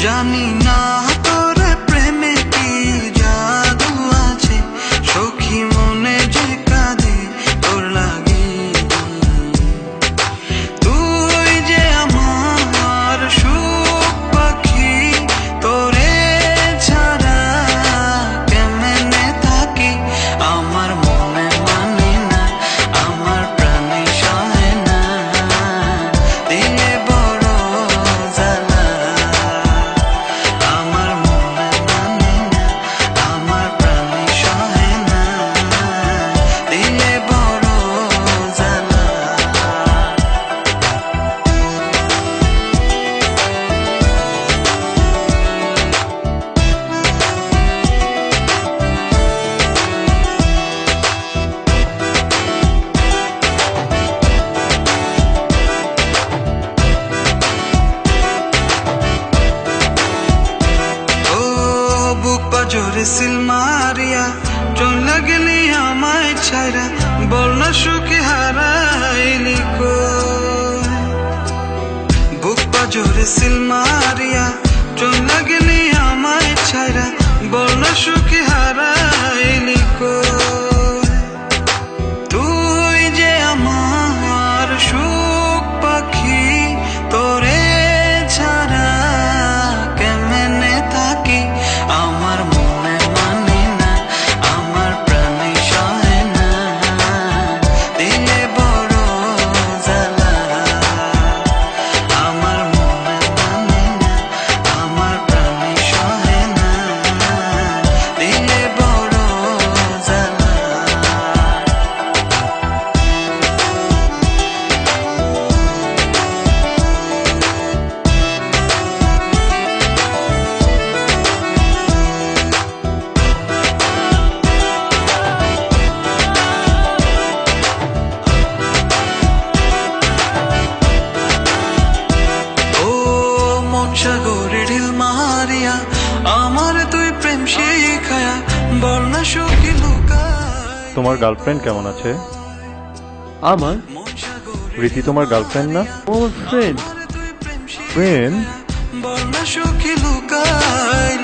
জানি না তোর প্রেমে কি জাদু আছে, সখী মনে যে কাঁদে তোর লাগে। তুই যে আমার সুখ পাখি, তোরে ছাড়া কেমনে থাকি। আমার মনে মানে না, আমার প্রাণে সহে না, দিলে বড় জ্বালা। আমার মনে মানে না, আমার প্রাণে সহে না, দিলে বড় জ্বালা। বুক পাজরে সিল মারিয়া চলে গেলি আমায় ছাইরা, বল না সুখে হারাইলি কই। বুক পাজরে সিল মারিয়া চলে গেলি আমায় ছাইরা, বল না সুখে হারাইলি কই। তুই যে আমার সুখ পাখি, তোরে ছাড়া কেমনে থাকি। আমার মনে মানে না, আমার প্রাণে সহে না, দিলে বড় জ্বালা। আমার মনে মানে না, আমার প্রাণে সহে না, দিলে বড় জ্বালা। সাগরে ঢিল মারিয়া আমার তুই প্রেম শিখায়া, বল না সুখী লুকায়। তোমার গার্লফ্রেন্ড কেমন আছে? আমার রীতি তোমার গার্লফ্রেন্ড না? ওর ফ্রেন্ড। ফ্রেন্ড? বল না সুখী লুকায়।